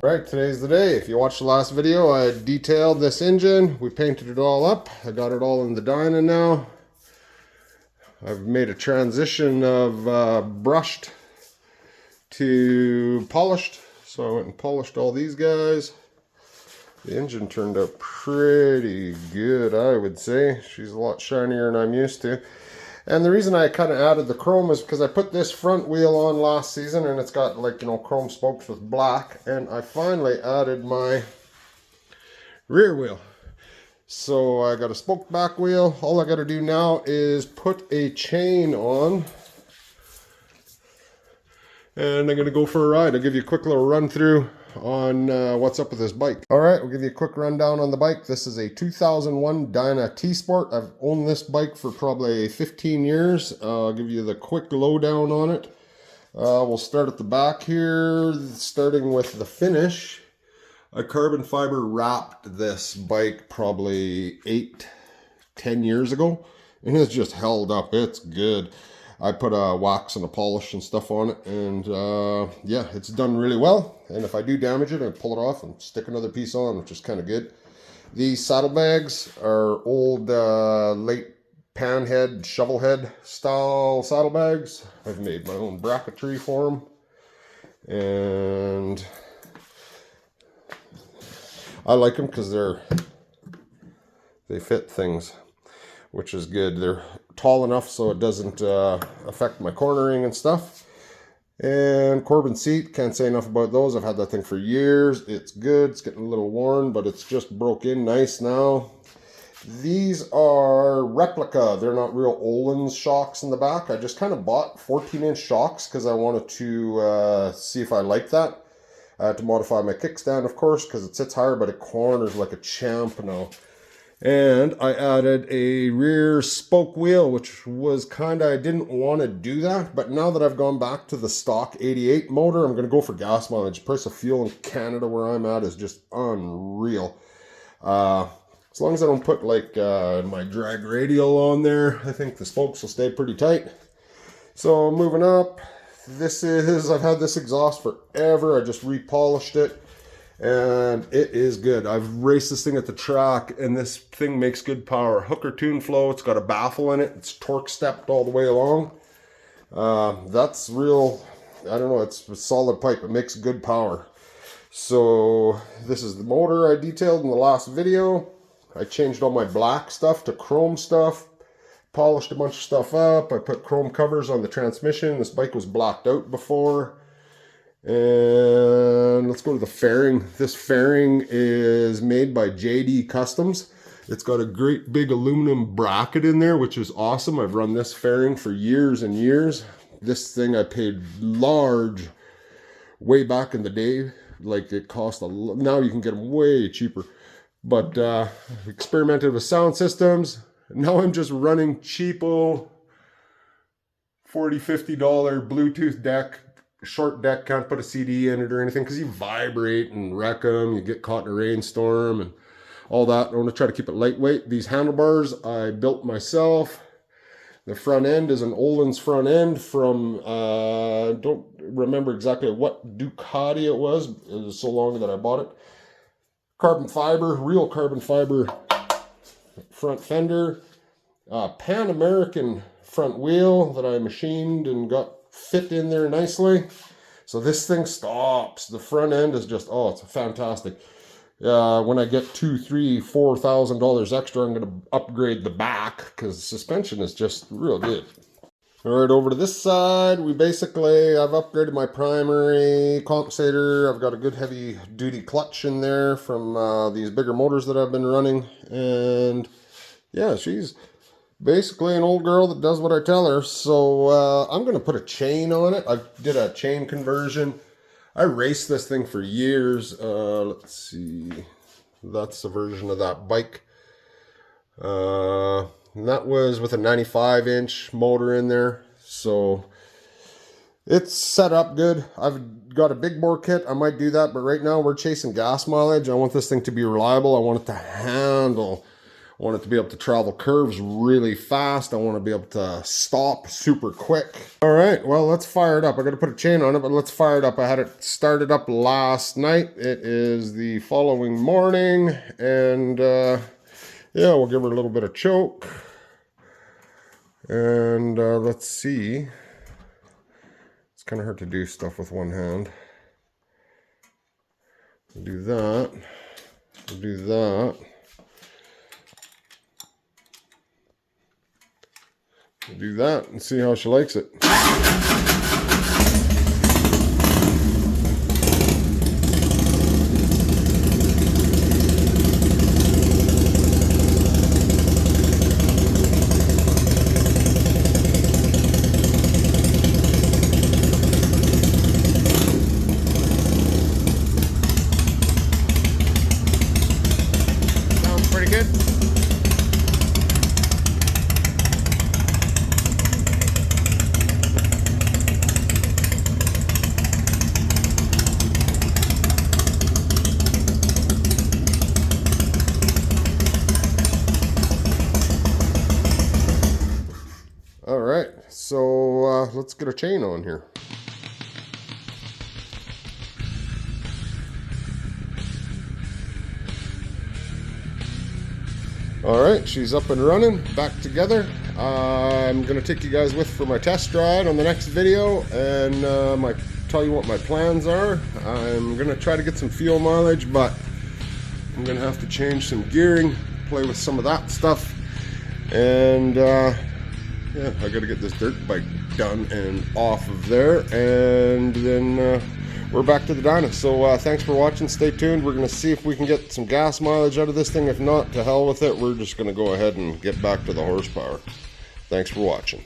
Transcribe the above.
Alright, today's the day. If you watched the last video, I detailed this engine. We painted it all up. I got it all in the Dyna now. I've made a transition of brushed to polished. So I went and polished all these guys. The engine turned out pretty good, I would say. She's a lot shinier than I'm used to. And the reason I kind of added the chrome is because I put this front wheel on last season and it's got, like, you know, chrome spokes with black. And I finally added my rear wheel. So I got a spoked back wheel. All I got to do now is put a chain on. And I'm going to go for a ride. I'll give you a quick little run through on what's up with this bike. All right, we'll give you a quick rundown on the bike. This is a 2001 Dyna Tsport. I've owned this bike for probably 15 years. I'll give you the quick lowdown on it. We'll start at the back here, starting with the finish. I carbon fiber wrapped this bike probably 8-10 years ago, and it's just held up. It's good. I put a wax and a polish and stuff on it, and yeah, it's done really well. And if I do damage it, I pull it off and stick another piece on, which is kind of good. These saddlebags are old late panhead, shovelhead style saddlebags. I've made my own bracketry for them, and I like them because they fit things, which is good. They're tall enough so it doesn't affect my cornering and stuff. And Corbin seat, can't say enough about those. I've had that thing for years. It's good. It's getting a little worn, but it's just broke in nice now. These are replica. They're not real Öhlins shocks in the back. I just kind of bought 14-inch shocks because I wanted to see if I liked that. I had to modify my kickstand, of course, because it sits higher, but it corners like a champ now. And I added a rear spoke wheel, which was kind of, I didn't want to do that. But now that I've gone back to the stock 88 motor, I'm going to go for gas mileage. The price of fuel in Canada where I'm at is just unreal. As long as I don't put like my drag radial on there, I think the spokes will stay pretty tight. So moving up, I've had this exhaust forever. I just repolished it. And it is good. I've raced this thing at the track, and this thing makes good power. Hooker tune flow. It's got a baffle in it. It's torque stepped all the way along. That's real, I don't know, it's a solid pipe. It makes good power. So this is the motor I detailed in the last video. I changed all my black stuff to chrome stuff. Polished a bunch of stuff up. I put chrome covers on the transmission. This bike was blacked out before. And let's go to the fairing. This fairing is made by JD Customs. It's got a great big aluminum bracket in there, which is awesome. I've run this fairing for years and years. This thing I paid large way back in the day. Like, it cost now you can get them way cheaper. But experimented with sound systems. Now I'm just running cheapo $40-50 Bluetooth deck. Short deck, can't put a CD in it or anything because you vibrate and wreck them. You get caught in a rainstorm and all that. I want to try to keep it lightweight. These handlebars I built myself. The front end is an Öhlins front end from, don't remember exactly what Ducati it was. It was so long that I bought it. Carbon fiber, real carbon fiber front fender. Pan American front wheel that I machined and got fit in there nicely. So this thing stops. The front end is just, oh, it's fantastic. When I get $2,000-$4,000 extra, I'm going to upgrade the back because the suspension is just real good. All right, over to this side, I've upgraded my primary compensator. I've got a good heavy duty clutch in there from these bigger motors that I've been running. And yeah, she's basically an old girl that does what I tell her. So I'm going to put a chain on it. I did a chain conversion. I raced this thing for years. Let's see. That's a version of that bike. And that was with a 95-inch motor in there. So it's set up good. I've got a big bore kit. I might do that. But right now we're chasing gas mileage. I want this thing to be reliable. I want it to handle I want it to be able to travel curves really fast. I want to be able to stop super quick. All right, well, let's fire it up. I got to put a chain on it, but let's fire it up. I had it started up last night. It is the following morning, and yeah, we'll give her a little bit of choke. And let's see. It's kind of hard to do stuff with one hand. We'll do that. We'll do that. We'll do that and see how she likes it. Sounds pretty good. All right, so let's get a chain on here. All right, she's up and running, back together. I'm gonna take you guys with for my test ride on the next video, and tell you what my plans are. I'm gonna try to get some fuel mileage, but I'm gonna have to change some gearing, play with some of that stuff, and yeah, I gotta get this dirt bike done and off of there, and then we're back to the Dyna. So thanks for watching. Stay tuned. We're gonna see if we can get some gas mileage out of this thing. If not, to hell with it. We're just gonna go ahead and get back to the horsepower. Thanks for watching.